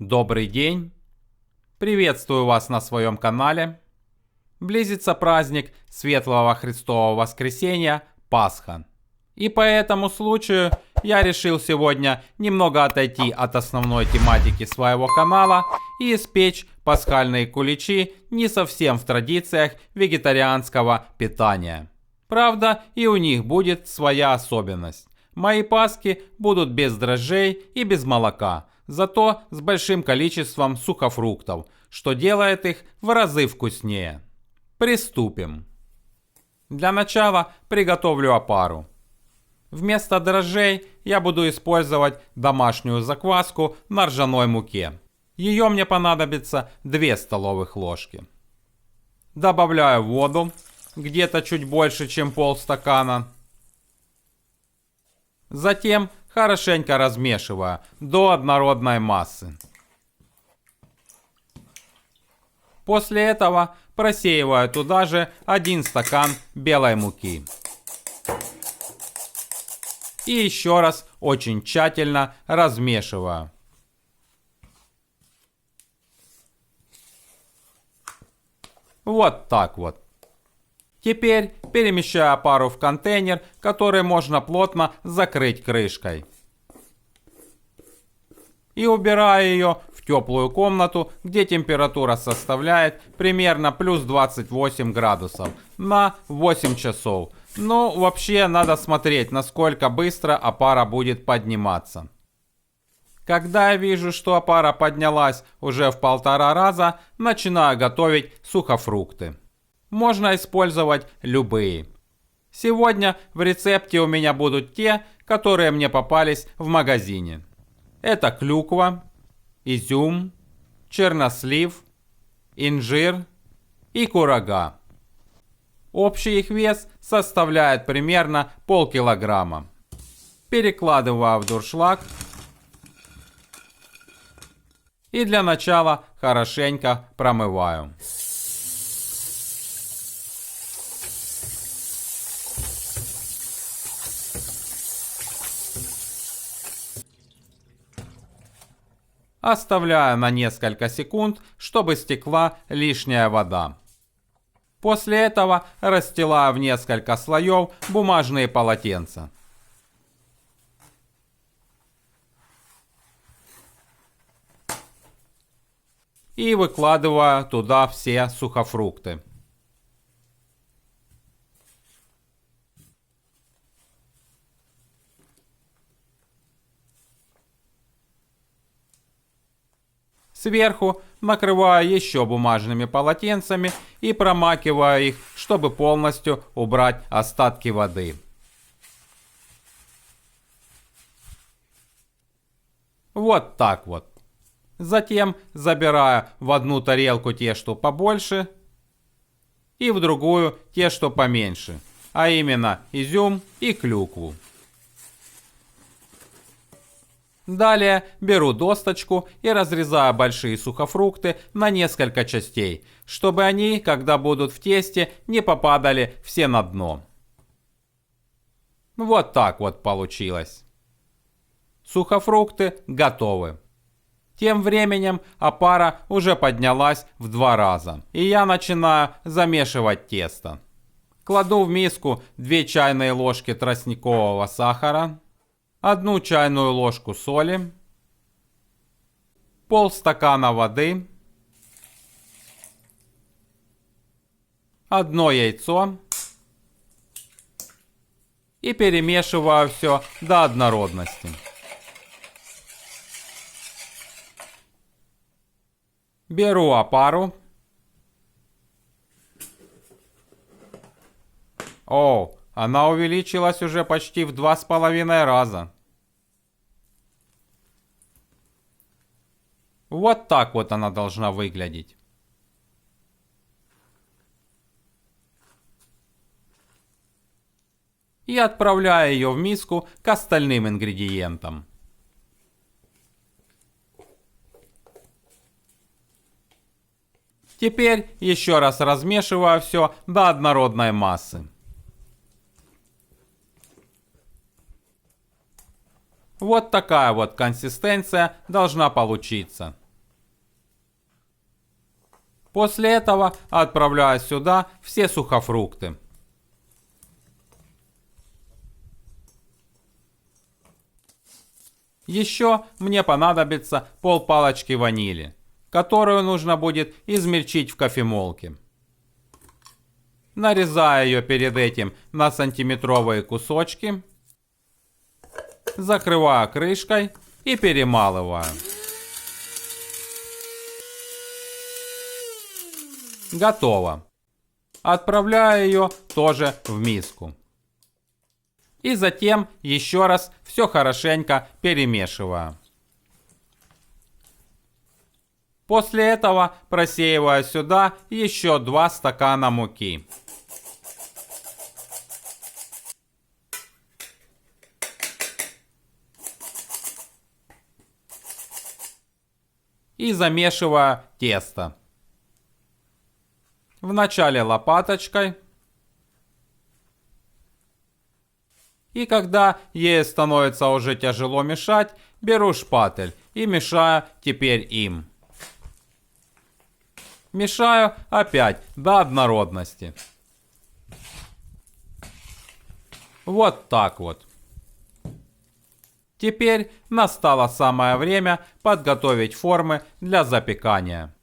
Добрый день! Приветствую вас на своем канале. Близится праздник Светлого Христового Воскресения Пасха. И по этому случаю я решил сегодня немного отойти от основной тематики своего канала и испечь пасхальные куличи не совсем в традициях вегетарианского питания. Правда, и у них будет своя особенность. Мои пасхи будут без дрожжей и без молока, зато с большим количеством сухофруктов, что делает их в разы вкуснее. Приступим. Для начала приготовлю опару. Вместо дрожжей я буду использовать домашнюю закваску на ржаной муке. Ее мне понадобится 2 столовых ложки. Добавляю воду, где-то чуть больше, чем полстакана. Затем хорошенько размешиваю до однородной массы. После этого просеиваю туда же 1 стакан белой муки. И еще раз очень тщательно размешиваю. Вот так вот. Теперь перемещаю опару в контейнер, который можно плотно закрыть крышкой. И убираю ее в теплую комнату, где температура составляет примерно плюс 28 градусов на 8 часов. Ну, вообще надо смотреть, насколько быстро опара будет подниматься. Когда я вижу, что опара поднялась уже в 1,5 раза, начинаю готовить сухофрукты. Можно использовать любые. Сегодня в рецепте у меня будут те, которые мне попались в магазине. Это клюква, изюм, чернослив, инжир и курага. Общий их вес составляет примерно полкилограмма. Перекладываю в дуршлаг. И для начала хорошенько промываю. Оставляю на несколько секунд, чтобы стекла лишняя вода. После этого расстилаю в несколько слоев бумажные полотенца. И выкладываю туда все сухофрукты. Сверху накрываю еще бумажными полотенцами и промакиваю их, чтобы полностью убрать остатки воды. Вот так вот. Затем забираю в одну тарелку те, что побольше, и в другую те, что поменьше, а именно изюм и клюкву. Далее беру досточку и разрезаю большие сухофрукты на несколько частей, чтобы они, когда будут в тесте, не попадали все на дно. Вот так вот получилось. Сухофрукты готовы. Тем временем опара уже поднялась в 2 раза, и я начинаю замешивать тесто. Кладу в миску 2 чайные ложки тростникового сахара, 1 чайную ложку соли, полстакана воды, 1 яйцо и перемешиваю все до однородности. Беру опару. О, она увеличилась уже почти в 2,5 раза. Вот так вот она должна выглядеть. И отправляю ее в миску к остальным ингредиентам. Теперь еще раз размешиваю все до однородной массы. Вот такая вот консистенция должна получиться. После этого отправляю сюда все сухофрукты. Еще мне понадобится пол-палочки ванили, которую нужно будет измельчить в кофемолке. Нарезаю ее перед этим на сантиметровые кусочки, закрываю крышкой и перемалываю. Готово. Отправляю ее тоже в миску. И затем еще раз все хорошенько перемешиваю. После этого просеиваю сюда еще 2 стакана муки. И замешиваю тесто. Вначале лопаточкой. И когда ей становится уже тяжело мешать, беру шпатель и мешаю теперь им. Мешаю опять до однородности. Вот так вот. Теперь настало самое время подготовить формы для запекания.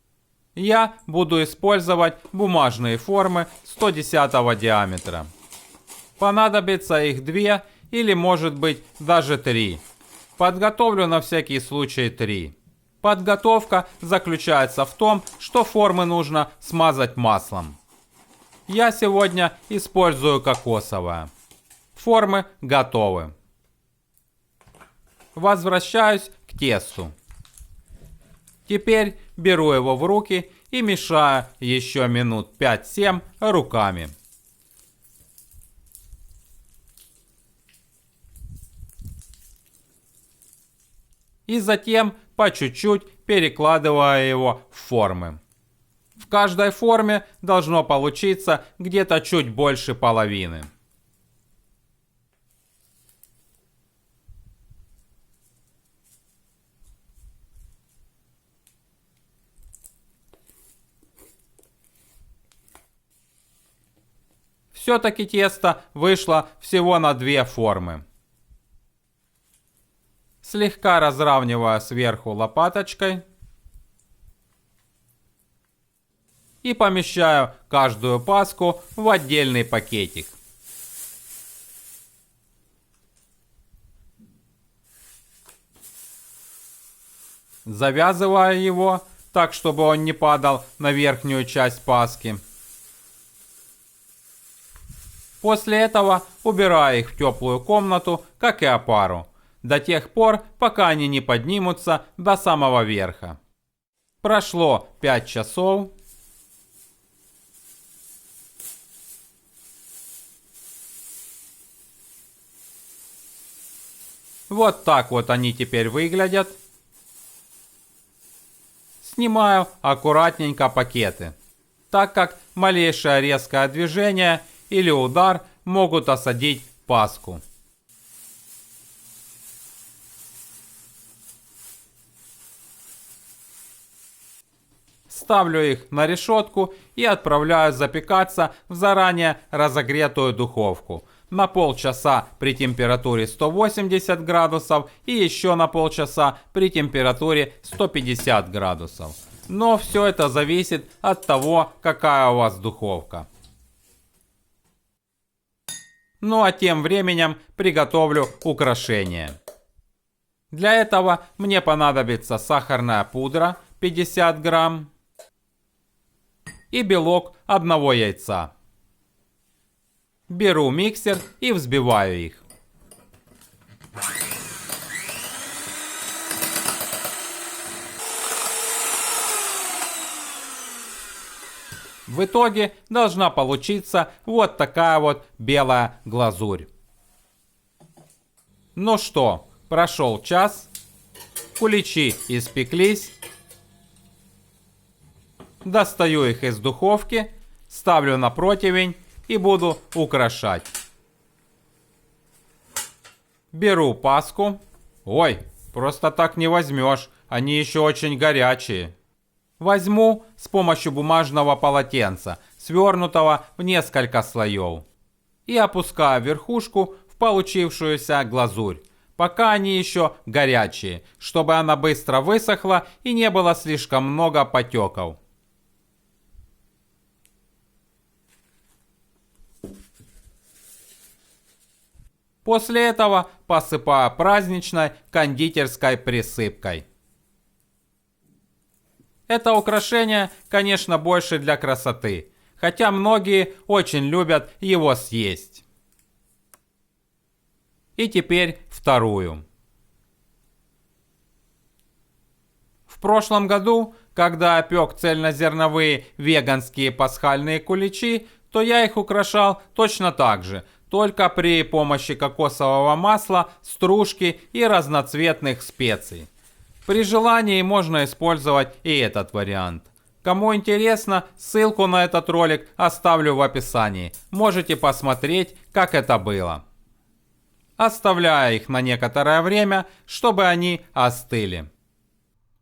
Я буду использовать бумажные формы 110 диаметра. Понадобится их 2 или может быть даже 3. Подготовлю на всякий случай 3. Подготовка заключается в том, что формы нужно смазать маслом. Я сегодня использую кокосовое. Формы готовы. Возвращаюсь к тесту. Теперь беру его в руки и мешаю еще минут 5-7 руками. И затем по чуть-чуть перекладываю его в формы. В каждой форме должно получиться где-то чуть больше половины. Все-таки тесто вышло всего на 2 формы. Слегка разравниваю сверху лопаточкой. И помещаю каждую паску в отдельный пакетик. Завязываю его так, чтобы он не падал на верхнюю часть паски. После этого убираю их в теплую комнату, как и опару, до тех пор, пока они не поднимутся до самого верха. Прошло 5 часов. Вот так вот они теперь выглядят. Снимаю аккуратненько пакеты, так как малейшее резкое движение или удар могут осадить паску. Ставлю их на решетку и отправляю запекаться в заранее разогретую духовку на полчаса при температуре 180 градусов и еще на полчаса при температуре 150 градусов. Но все это зависит от того, какая у вас духовка. Ну а тем временем приготовлю украшение. Для этого мне понадобится сахарная пудра 50 грамм и белок одного яйца. Беру миксер и взбиваю их. В итоге должна получиться вот такая вот белая глазурь. Ну что, прошел час, куличи испеклись. Достаю их из духовки, ставлю на противень и буду украшать. Беру паску. Ой, просто так не возьмешь, они еще очень горячие. Возьму с помощью бумажного полотенца, свернутого в несколько слоев, и опускаю верхушку в получившуюся глазурь, пока они еще горячие, чтобы она быстро высохла и не было слишком много потеков. После этого посыпаю праздничной кондитерской присыпкой. Это украшение, конечно, больше для красоты, хотя многие очень любят его съесть. И теперь вторую. В прошлом году, когда я пек цельнозерновые веганские пасхальные куличи, то я их украшал точно так же, только при помощи кокосового масла, стружки и разноцветных специй. При желании можно использовать и этот вариант. Кому интересно, ссылку на этот ролик оставлю в описании. Можете посмотреть, как это было. Оставляю их на некоторое время, чтобы они остыли.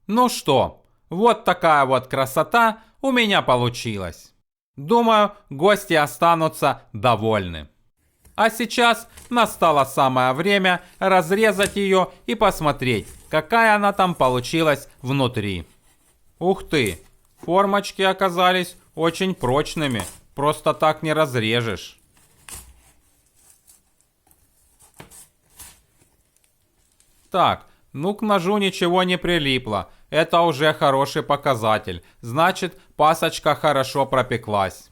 Ну что, вот такая вот красота у меня получилась. Думаю, гости останутся довольны. А сейчас настало самое время разрезать ее и посмотреть, какая она там получилась внутри. Ух ты, формочки оказались очень прочными, просто так не разрежешь. Так, ну к ножу ничего не прилипло, это уже хороший показатель, значит пасочка хорошо пропеклась.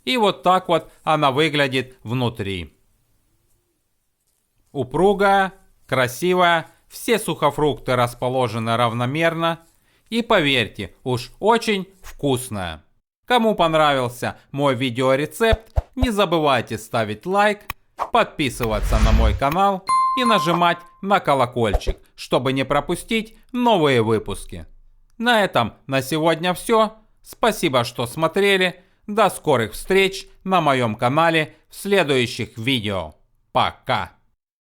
И вот так вот она выглядит внутри. Упругая, красивая, все сухофрукты расположены равномерно. И поверьте, уж очень вкусная. Кому понравился мой видеорецепт, не забывайте ставить лайк, подписываться на мой канал и нажимать на колокольчик, чтобы не пропустить новые выпуски. На этом на сегодня все. Спасибо, что смотрели. До скорых встреч на моем канале в следующих видео. Пока!